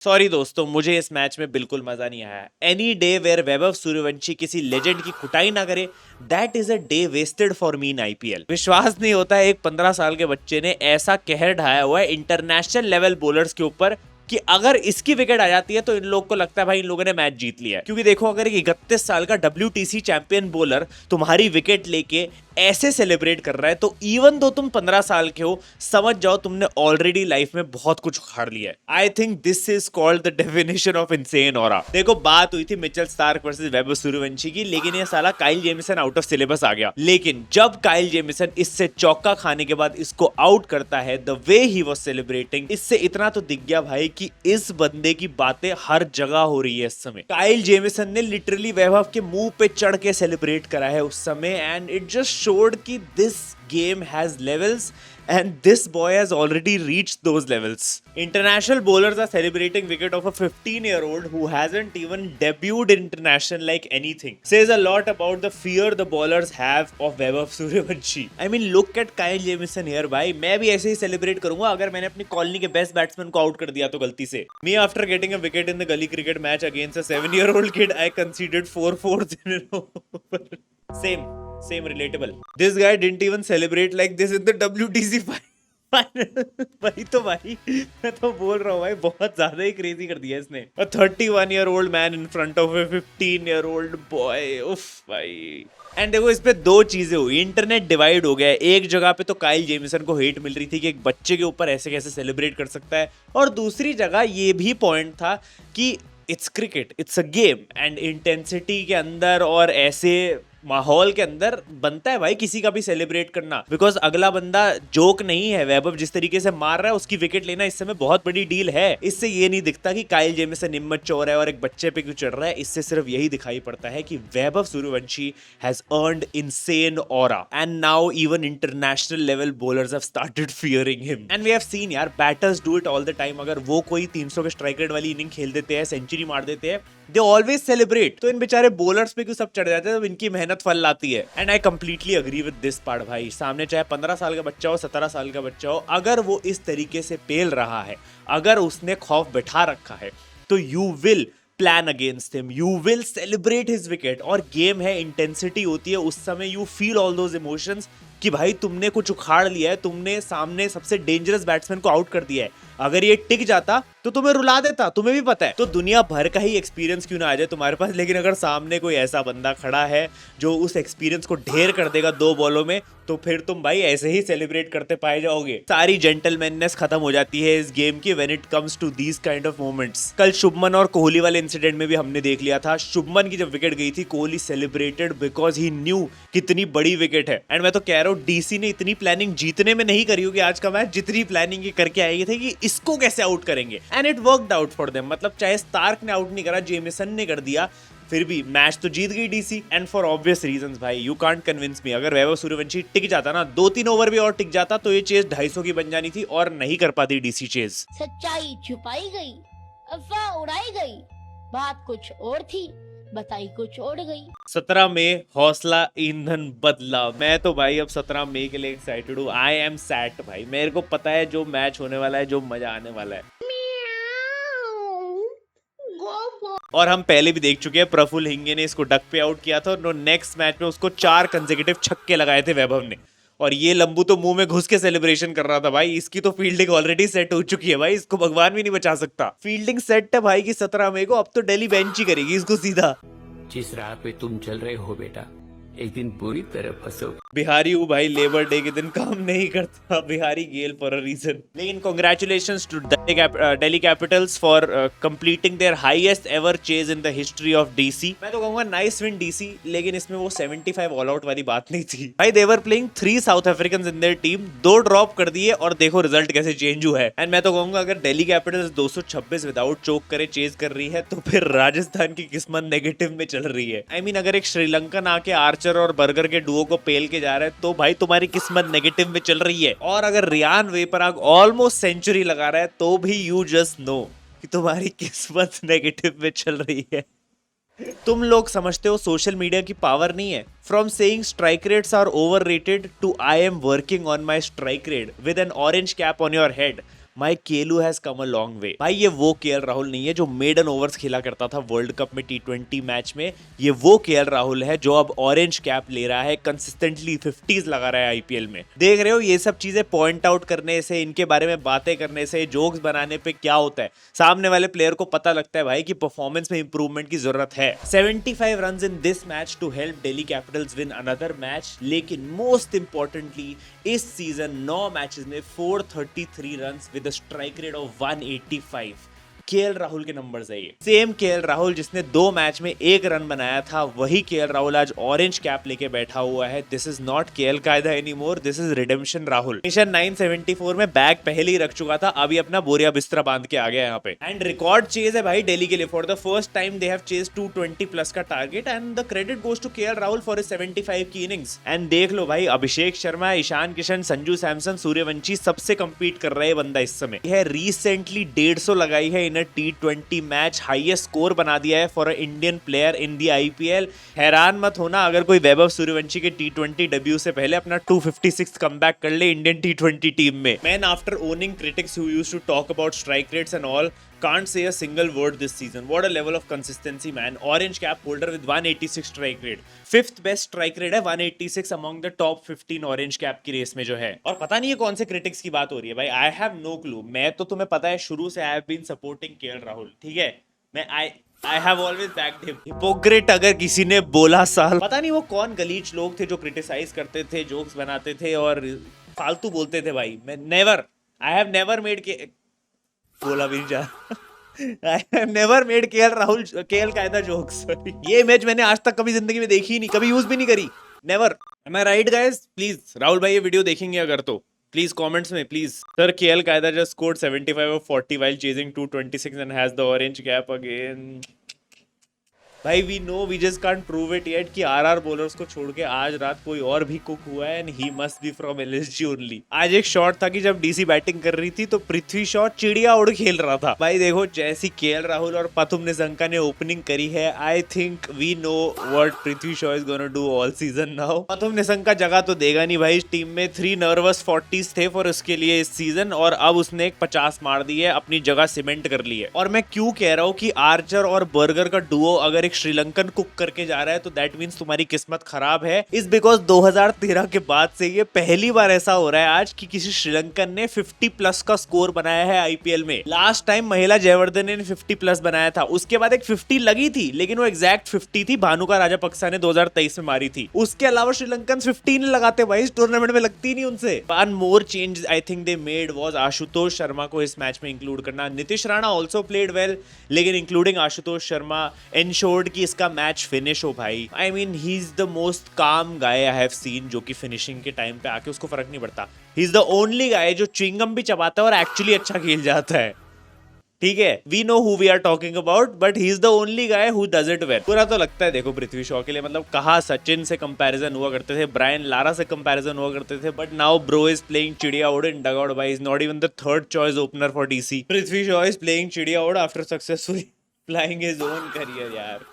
Sorry दोस्तों, मुझे इस मैच में बिल्कुल मजा नहीं आया। Any day where Vaibhav Suryavanshi किसी लेजेंड की कुटाई ना करे, that is a day wasted for me in IPL. विश्वास नहीं होता है एक 15 साल के बच्चे ने ऐसा कहर ढाया हुआ है इंटरनेशनल लेवल बॉलर्स के ऊपर कि अगर इसकी विकेट आ जाती है तो इन लोग को लगता है भाई इन लोगों ने मैच जीत लिया है। क्योंकि देखो, अगर एक 31 साल का WTC चैंपियन बॉलर तुम्हारी विकेट लेके ऐसे सेलिब्रेट कर रहा है, तो इवन दो तुम 15 साल के हो, समझ जाओ तुमने ऑलरेडी लाइफ में बहुत कुछ उखाड़ लिया है। I think this is called the definition of insane aura. देखो, बात हुई थी Mitchell Starc versus Vaibhav Suryavanshi की, लेकिन ये साला Kyle Jamieson out of syllabus आ गया। लेकिन जब काइल जेमिसन इससे चौका खाने के बाद इसको आउट करता है, the way he was celebrating, इससे इतना तो दिख गया भाई कि इस बंदे की बातें हर जगह हो रही है इस समय। काइल जेमिसन ने लिटरली वैभव के मुंह पे चढ़ के सेलिब्रेट करा है उस समय, एंड इट जस्ट showed कि this game has levels and this boy has already reached those levels. International bowlers are celebrating wicket of a 15-year-old who hasn't even debuted international like anything. Says a lot about the fear the bowlers have of Vaibhav Suryavanshi. I mean, look at Kyle Jamieson here, भाई। मैं भी ऐसे ही celebrate करूंगा अगर मैंने अपनी colony के best batsman को आउट कर दिया तो गलती से। Me after getting a wicket in the gully cricket match against a 7-year-old kid, I conceded 4 fours in a row. Same relatable. This guy didn't even celebrate like this in the WTC final. भाई तो भाई, मैं तो बोल रहा हूँ भाई, बहुत ज्यादा ही क्रेजी कर दिया इसने। A 31-year-old man in front of a 15-year-old boy. उफ भाई। एंड देखो, इस पे दो चीजें हुई। इंटरनेट डिवाइड हो गया। एक जगह पे तो काइल जेमिसन को हेट मिल रही थी कि एक बच्चे के ऊपर ऐसे कैसे सेलिब्रेट कर सकता है, और दूसरी जगह ये भी पॉइंट था कि it's cricket, it's a game, and intensity के अंदर और ऐसे माहौल के अंदर बनता है भाई किसी का भी सेलिब्रेट करना। बिकॉज अगला बंदा जोक नहीं है। वैभव जिस तरीके से मार रहा है, उसकी विकेट लेना इस समय बहुत बड़ी डील है। इससे ये नहीं दिखता कि काइल जेमिसन इम्मैच्योर है और एक बच्चे पे क्यों चढ़ रहा है। इससे सिर्फ यही दिखाई पड़ता है कि Vaibhav Suryavanshi has earned insane aura, and now even international level bowlers have started fearing him. And we have seen यार, batters do it all the time. अगर वो कोई 300 के स्ट्राइक रेट वाली इनिंग खेल देते हैं, सेंचुरी मार देते हैं, दे ऑलवेज सेलिब्रेट। तो इन बेचारे बॉलर्स पे क्यों सब चढ़ जाते हैं जब इनकी मेहनत फल लाती है। And I completely agree with this part भाई। सामने चाहे 15 साल का बच्चा हो, 17 साल का बच्चा हो, अगर वो इस तरीके से पेल रहा है, अगर उसने खौफ बैठा रखा है, तो you will plan against him, you will celebrate his wicket. और गेम है, इंटेंसिटी होती है, उस समय you feel all those emotions कि भाई तुमने कुछ उखाड़ लिया है, तुमने सामने सबसे डेंजरस बैट्समैन को आउट कर दिया है। अगर ये टिक जाता तो तुम्हें रुला देता, तुम्हें भी पता है। तो दुनिया भर का ही एक्सपीरियंस क्यों ना आ जाए तुम्हारे पास, लेकिन अगर सामने कोई ऐसा बंदा खड़ा है जो उस एक्सपीरियंस को ढेर कर देगा 2 बॉलों में, तो फिर तुम भाई ऐसे ही सेलिब्रेट करते पाए जाओगे। सारी जेंटलमैननेस खत्म हो जाती है इस गेम की when it comes to these kind of moments. कल शुभमन और कोहली वाले इंसिडेंट में भी हमने देख लिया था। शुभमन की जब विकेट गई थी, Kohli celebrated because he new कितनी बड़ी विकेट है। एंड मैं तो कह रहा हूँ, डीसी ने इतनी प्लानिंग जीतने में नहीं करी होगी आज का मैच, जितनी प्लानिंग ये करके आएगी थे कि इसको कैसे आउट करेंगे। And it worked out for them. मतलब चाहे स्टार्क ने आउट नहीं करा, जेमिसन ने कर दिया, फिर भी मैच तो जीत गई DC. And for obvious reasons भाई, यू कांट कन्विंस मी। अगर वैभव सूर्यवंशी टिक जाता ना, 2-3 ओवर भी और टिक जाता, तो ये चेज 250 की बन जानी थी, और नहीं कर पाती डीसी चेज। सच्चाई छुपाई गई, अफवाह उड़ाई गई, बात कुछ और थी, बताई कुछ और गई। 17 मई, हौसला ईंधन बदला। मैं तो भाई अब 17 मई के लिए एक्साइटेड हूँ। आई एम सेट भाई। मेरे को पता है जो मैच होने वाला है, जो मजा आने वाला है। और हम पहले भी देख चुके हैं, प्रफुल्ल हिंगे ने इसको डक पे आउट किया था, और नेक्स्ट मैच में उसको 4 कंसेक्यूटिव छक्के लगाए थे वैभव ने। और ये लंबू तो मुंह में घुस के सेलिब्रेशन कर रहा था भाई। इसकी तो फील्डिंग ऑलरेडी सेट हो चुकी है भाई, इसको भगवान भी नहीं बचा सकता। फील्डिंग सेट है भाई की 17 मई को। अब तो दिल्ली बेंच ही करेगी इसको सीधा। जिस राह पे तुम चल रहे हो बेटा, एक दिन बुरी तरह फंसोगे। बिहारी हूँ भाई, लेबर डे के दिन काम नहीं करता। Bihari Gayle for a reason. लेकिन congratulations to Delhi Capitals for completing their highest ever chase in the history of DC. मैं तो कहूंगा नाइस विन डीसी, लेकिन इसमें वो 75 ऑल आउट वाली बात नहीं थी भाई। They were playing 3 South African in their team, 2 drop कर दिए, और देखो रिजल्ट कैसे चेंज हुआ है। एंड मैं तो कहूंगा, अगर दिल्ली कैपिटल्स 226 विदाउट चोक करे चेज कर रही है, तो फिर राजस्थान की किस्मत नेगेटिव में चल रही है। आई मीन, अगर एक श्रीलंकन आके आर्चर और बर्गर के डुओ को पेल के जा रहा है, तो भाई तुम्हारी किस्मत नेगेटिव में चल रही है। और अगर रियान वेपराग ऑलमोस्ट सेंचुरी लगा रहा है, तो भी यू जस्ट नो कि तुम्हारी किस्मत नेगेटिव में चल रही है। तुम लोग समझते हो सोशल मीडिया की पावर नहीं है। From saying strike rates are overrated to I am working on my strike rate with an orange cap on your head. My Kelu has come a long way. भाई ये वो केएल राहुल नहीं है जो maiden overs खेला करता था वर्ल्ड कप में T20 मैच में। ये वो केएल राहुल है जो अब ऑरेंज कैप ले रहा है, कंसिस्टेंटली 50s लगा रहा है आईपीएल में। देख रहे हो ये सब चीजें पॉइंट आउट करने से, इनके बारे में बातें करने से, जोक्स बनाने पे क्या होता है, सामने वाले प्लेयर को पता लगता है भाई कि परफॉर्मेंस में इंप्रूवमेंट की जरूरत है। 75 runs in this match to help Delhi Capitals win another match. लेकिन मोस्ट इंपॉर्टेंटली इस सीजन 9 मैचेस में 433 runs with a strike rate of 185। KL Rahul के नंबर्स है ये। सेम केएल राहुल जिसने 2 मैच में 1 रन बनाया था, वही केएल राहुल आज ऑरेंज कैप लेके बैठा हुआ है। दिस इज नॉट केएल कायदा anymore, this is redemption Rahul. Mission 974 में बैग पहले ही रख चुका था, अभी अपना बोरिया बिस्तरा बांध के आ गया यहाँ पे। एंड रिकॉर्ड चेज है भाई दिल्ली के लिए। For the first time they have chase 220 plus का target and the credit goes to KL Rahul for 75 की इनिंग्स। एंड देख लो भाई, अभिषेक शर्मा, ईशान किशन, संजू सैमसन, सूर्यवंशी सबसे कंपीट कर रहा है बंदा इस समय। यह रिसेंटली 150 लगाई है इन T20 मैच, हाईएस्ट स्कोर बना दिया है for a Indian player in the IPL. हैरान मत होना अगर कोई वैभव सूर्यवंशी के T20 डेब्यू से पहले अपना 256 कमबैक कर ले इंडियन T20 टीम में। Man after owning critics who used to talk about strike rates and all can't say a single word this season. What a level of consistency, man. Orange cap holder with 186 strike rate. 5th best strike rate है 186 among the top 15 orange cap की race में जो है। और पता नहीं है कौन से क्रिटिक्स की बात हो रही है भाई। I have no clue. मैं तो तुम्हें पता है शुरू से I have been supporting KL Rahul, ठीक है। मैं I have always backed him. Hypocrite अगर किसी ने बोला साल, पता नहीं वो कौन गलीच लोग थे जो क्रिटिसाइज करते थे, जोक्स बनाते थे और फालतू बोलते थे भाई। मैं never, I have never made बोला भी नहीं जा I have never made KL Rahul KL कायदा जोक्स। ये इमेज मैंने आज तक कभी जिंदगी में देखी ही नहीं, कभी यूज भी नहीं करी, never. Am I right guys? Please Rahul भाई ये वीडियो देखेंगे अगर तो प्लीज कमेंट्स में प्लीज। सर केएल कायदा just scored 75 of 40 while chasing 226 and has the orange cap again. भाई we know, we just can't prove it yet कि RR bowlers को छोड़ के आज रात कोई और भी कुक हुआ है and he must be from LSG only. आज एक शॉट था कि जब डीसी बैटिंग कर रही थी तो पृथ्वी शॉ चिड़िया उड़ खेल रहा था। भाई देखो जैसी केएल राहुल और पथुम निशंका ने ओपनिंग करी है, I think we know what Prithvi Shaw is gonna do all season now. Pathum Nissanka जगह तो देगा नहीं भाई इस टीम में, 3 नर्वस 40s थे फॉर उसके लिए इस सीजन और अब उसने एक 50 मार दी है, अपनी जगह सीमेंट कर ली है। और मैं क्यों कह रहा हूँ कि आर्चर और बर्गर का डुओ अगर श्रीलंकन कुक करके जा रहा है तो दैट मींस तुम्हारी किस्मत खराब है। इस बिकॉज 2013 के बाद से ये पहली बार ऐसा हो रहा है आज कि किसी श्रीलंकन ने 50 प्लस का स्कोर बनाया है आईपीएल में। लास्ट टाइम महिला जयवर्धन ने 50 प्लस बनाया था, उसके बाद एक 50 लगी थी लेकिन वो एग्जैक्ट 50 थी, भानुका राजापक्सा ने 2023 में मारी थी। उसके अलावा श्रीलंकन 15 लगाते भाई इस टूर्नामेंट में, लगती नहीं उनसे। One more change I think they made was Ashutosh Sharma को इस मैच में इंक्लूड करना। Nitish Rana also played well लेकिन इंक्लूडिंग आशुतोष शर्मा एंश्योर्ड कि इसका मैच फिनिश हो भाई। I mean he is the most काम गाय आई हैव सीन, जो कि फिनिशिंग के टाइम पे आके उसको फर्क नहीं पड़ता। ही इज द ओनली गाय जो च्युइंगम भी चबाता है और एक्चुअली अच्छा खेल जाता है, ठीक है। We know who we are talking about but he is the only guy who does it well. पूरा तो लगता है देखो पृथ्वी शॉ के लिए, मतलब कहाँ सचिन से कंपैरिजन हुआ करते थे, ब्रायन लारा से कंपैरिजन हुआ करते थे, but now bro is playing चिड़िया उड़ in dugout by is not even the third choice opener for DC. Prithvi Shaw is playing चिड़िया उड़ after successfully flying his own career यार।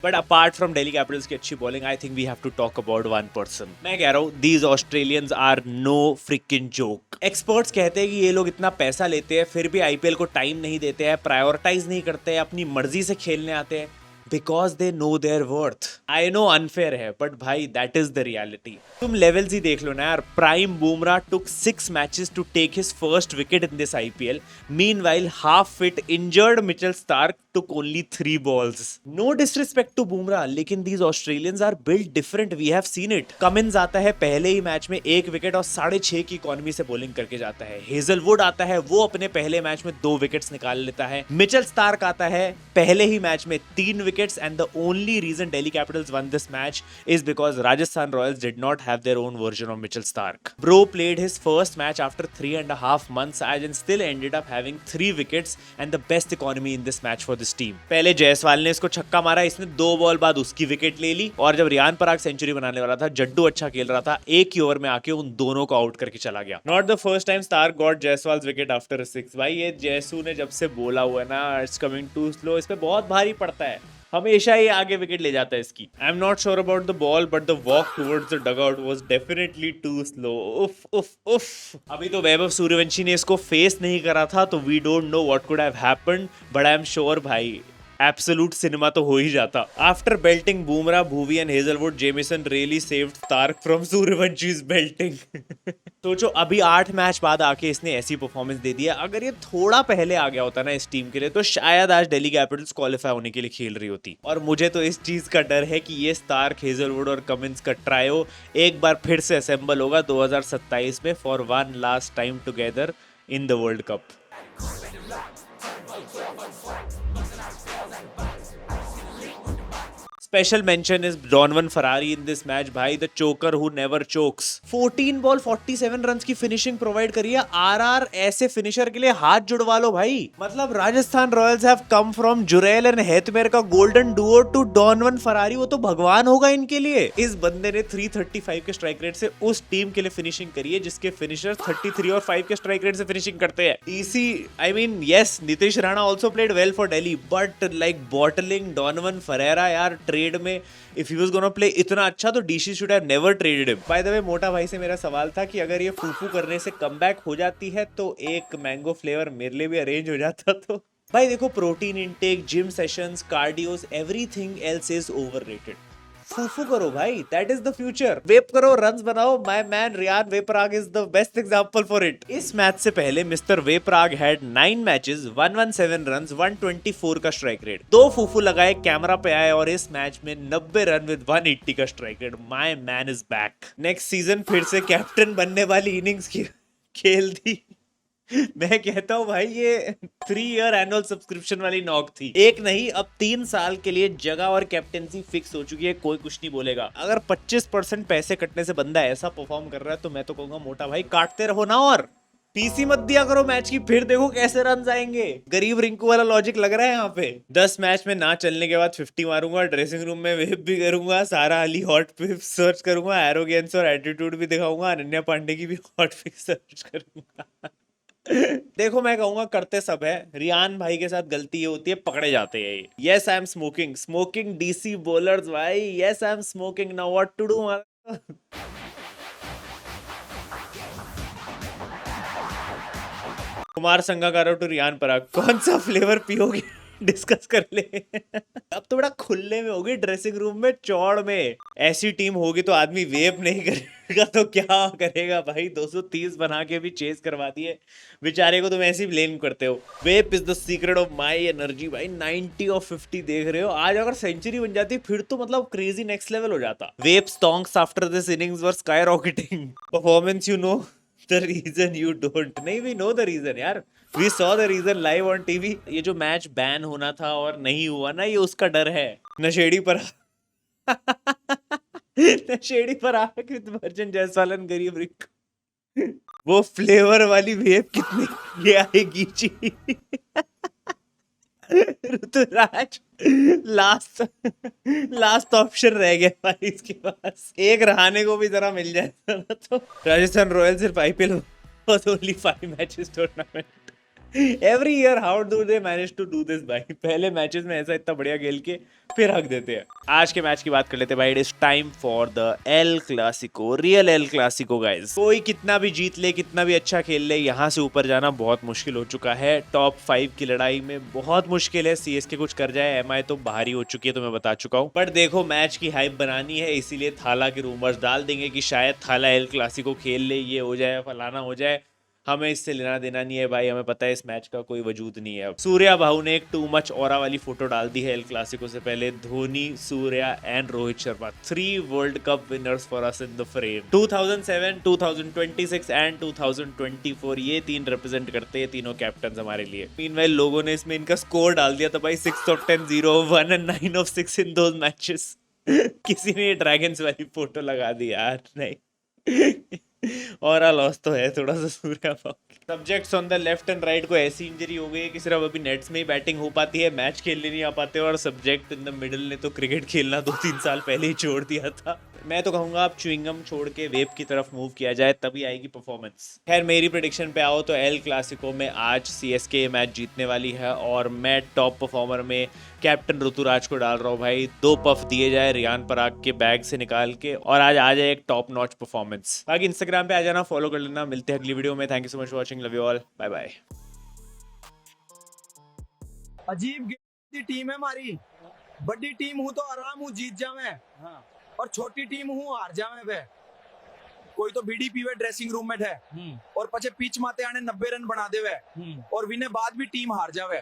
But apart from Delhi Capitals की अच्छी bowling, I think we have to talk about one person. मैं कह रहा हूँ these Australians are no freaking joke. Experts कहते हैं कि ये लोग इतना पैसा लेते हैं फिर भी आईपीएल को टाइम नहीं देते हैं, प्रायोरिटाइज नहीं करते हैं, अपनी मर्जी से खेलने आते हैं because they know their worth. I know unfair है बट भाई दैट इज द रियलिटी। तुम लेवल्स ही देख लो ना यार। Prime Bumrah took 6 matches to take his first wicket in this IPL. Meanwhile half fit injured Mitchell Starc took only 3 balls. No disrespect to Bumrah लेकिन these Australians are built different. We have seen it. Cummins आता है पहले ही match में 1 wicket और 6.5 की economy से bowling करके जाता है। हेजलवुड आता है, वो अपने पहले मैच में 2 विकेट्स निकाल लेता है। मिचेल स्टार्क आता है पहले ही मैच में 3 wickets and the only reason Delhi Capitals won this match is because Rajasthan Royals did not have their own version of Mitchell Starc. Bro played his first match after 3.5 months and still ended up having 3 wickets and the best economy in this match for this team. पहले जायसवाल ने इसको छक्का मारा, इसने 2 ball बाद उसकी wicket ले ली और जब रियान पराग सेंचुरी बनाने वाला था, जड्डू अच्छा खेल रहा था, एक ही ओवर में आके उन दोनों को आउट करके चला गया। Not the first time Starc got Jaiswal's wicket after 6। भाई ये जयसू ने जब से बोला हुआ है ना इट्स कमिंग टू स्लो, इस पे बहुत भारी पड़ता है। हमेशा ही आगे विकेट ले जाता है इसकी। I am not sure about the ball but the walk towards the dugout was definitely too slow. उफ उफ उफ। अभी तो वैभव सूर्यवंशी ने इसको फेस नहीं करा था तो we don't know what could have happened, but I am sure भाई एब्सोल्यूट सिनेमा तो हो ही जाता। After belting Bumrah, Bhuvi and Hazlewood, Jamieson really saved Starc from Suryavanshi's belting. सोचो अभी 8 मैच बाद आके इसने ऐसी परफॉर्मेंस दे दी है। अगर ये थोड़ा पहले आ गया होता ना इस टीम के लिए तो शायद आज दिल्ली कैपिटल्स क्वालिफाई होने के लिए खेल रही होती। और मुझे तो इस चीज का डर है कि ये स्टार्क, हेजलवुड और कमिंस का ट्रायो एक बार फिर से असेंबल होगा 2027 में for one last time together in the world cup. Special mention is Donovan Ferrari in this match, भाई the choker who never chokes। 14 ball 47 runs की फिनिशिंग प्रोवाइड करी है। आरआर ऐसे फिनिशर के लिए हाथ जुड़वा लो भाई। मतलब Rajasthan Royals have come from Jurel and Hetmyer का golden duo to Donovan Ferreira. वो तो भगवान होगा इनके लिए। इस बंदे ने 335 के स्ट्राइक रेट से उस टीम के लिए फिनिशिंग करी है जिसके फिनिशर 33 और 5 के स्ट्राइक रेट से फिनिशिंग करते हैं। इसी I mean yes, Nitish Rana also played well for Delhi but like bottling Donovan Ferreira यार ट्रेड में, if he was gonna play इतना अच्छा तो DC should have never traded him. By the way मोटा भाई से मेरा सवाल था कि अगर ये फूफू करने से कमबैक हो जाती है तो एक मैंगो फ्लेवर मेरे लिए भी अरेंज हो जाता। तो भाई देखो, protein intake, gym sessions, cardios, everything else is overrated. फूफू करो भाई, that is the future. Vape करो, रन्स बनाओ। My man Riyan Vaparag is the best example for it. इस मैच से पहले mister Vaparag had 9 matches, 117 runs, 124 का स्ट्राइक रेट। 2 फूफू लगाए, कैमरा पे आए और इस मैच में 90 रन विद 180 का strike rate. My man is back. Next season फिर से कैप्टन बनने वाली इनिंग्स की खेल दी। मैं कहता हूँ भाई ये 3 ईयर एनुअल सब्सक्रिप्शन वाली नॉक थी। एक नहीं, अब 3 साल के लिए जगह और कैप्टेंसी फिक्स हो चुकी है। कोई कुछ नहीं बोलेगा। अगर 25% पैसे कटने से बंदा ऐसा परफॉर्म कर रहा है तो मैं तो कहूंगा मोटा भाई काटते रहो ना और पीसी मत दिया करो मैच की, फिर देखो कैसे रन आएंगे। गरीब रिंकू वाला लॉजिक लग रहा है यहाँ पे। 10 मैच में ना चलने के बाद 50 मारूंगा, ड्रेसिंग रूम में वेब भी करूंगा, सारा अली हॉट पिक सर्च करूंगा, एरोगेंस और एटीट्यूड भी दिखाऊंगा, अनन्या पांडे की भी हॉट पिक सर्च करूंगा। देखो मैं कहूंगा करते सब है। रियान भाई के साथ गलती ये होती है, पकड़े जाते हैं। Yes I am smoking DC bowlers भाई। Yes I am smoking, now what to do. Kumar Sangakkara to Riyan Parag, कौन सा फ्लेवर पियोगे डिस्कस कर ले। अब तो बड़ा खुले में होगी ड्रेसिंग रूम में, चौड़ में। ऐसी टीम होगी तो आदमी वेप नहीं करेगा तो क्या करेगा भाई। 230 बना के भी चेस करवा दिए बेचारे को, तुम ऐसे ही ब्लेम करते हो। Vape is the secret of my energy भाई। 90 और 50 देख रहे हो। आज अगर सेंचुरी बन जाती फिर तो मतलब क्रेजी नेक्स्ट लेवल हो जाता। Vape stonks after this innings were skyrocketing. Performance you know the reason you don't. नहीं, वी नो द रीजन यार, we saw the reason live on TV. ये जो मैच बैन होना था और नहीं हुआ ना, ये उसका डर है। नशेड़ी पर नशेड़ी पर वर्जन जयसवालन गरीब रिंकू। वो फ्लेवर वाली वेब कितनी ये आएगी जी। ऋतुराज लास्ट ऑप्शन रह गया भाई इसके पास। एक रहाने को भी जरा मिल जाए तो। राजस्थान रॉयल सिर्फ IPL only 5 matches tournament every year. How do they manage to do this भाई। पहले मैचेस में ऐसा इतना बढ़िया खेल के फिर हक देते हैं। आज के मैच की बात कर लेते हैं भाई। It is time for the El Clasico, real El Clasico guys. कोई कितना भी जीत ले, कितना भी अच्छा खेल ले, यहाँ से ऊपर जाना बहुत मुश्किल हो चुका है। टॉप 5 की लड़ाई में बहुत मुश्किल है। सीएसके कुछ कर जाए, एमआई तो बाहर ही हो चुकी है, तो मैं बता चुका हूँ। पर देखो मैच की हाइप बनानी है, इसीलिए थाला के रूमर्स डाल देंगे कि शायद थाला एल क्लासिको खेल ले, ये हो जाए, फलाना हो जाए। हमें इससे लेना देना नहीं है भाई, हमें पता है इस मैच का कोई वजूद नहीं है। सूर्या भाऊ ने एक टू मच ऑरा वाली फोटो डाल दी है एल क्लासिको से पहले। Dhoni, Surya and Rohit Sharma, 3 world cup winners for us in the frame. 2007, 2026 and 2024 ये 3 रिप्रेजेंट करते हैं, तीनों कैप्टन हमारे लिए। मीनवाइल लोगों ने इसमें इनका स्कोर डाल दिया था भाई, 6 of 10, 0 of 1 and 9 of 6 in those matches. किसी ने ड्रैगन्स वाली फोटो लगा दी यार, नहीं। और लॉस तो है थोड़ा सा सूर्या भाऊ। Subjects on the left and right को ऐसी इंजरी हो गई है कि सिर्फ अभी नेट्स में ही बैटिंग हो पाती है, मैच खेलने नहीं आ पाते। और सब्जेक्ट इन द मिडिल ने तो क्रिकेट खेलना 2-3 साल पहले ही छोड़ दिया था। मैं तो कहूंगा आप च्युइंगम छोड़ के वेब की तरफ मूव किया जाए, तभी आएगी परफॉर्मेंस। खैर मेरी प्रेडिक्शन पे आओ तो एल क्लासिको में आज सीएसके मैच जीतने वाली है और मैं टॉप परफॉर्मर में कैप्टन ऋतुराज को डाल रहा हूँ भाई। 2 पफ दिए जाए रियान पराग के बैग से निकाल के और आज आ जाए एक टॉप नॉच परफॉर्मेंस। बाकी इंस्टाग्राम पे आ जाना, फॉलो कर लेना। मिलते हैं अगली वीडियो में। Thank you so much for watching, love you all, bye bye. अजीब की टीम है हमारी। बड़ी टीम हूं तो आराम हूं जीत जावे, और छोटी टीम हूं हार जावे वे। कोई तो बीडीपी वे ड्रेसिंग रूम में है और पछे पिच माते आने 90 रन बना देवे और विने बाद भी टीम हार जावे।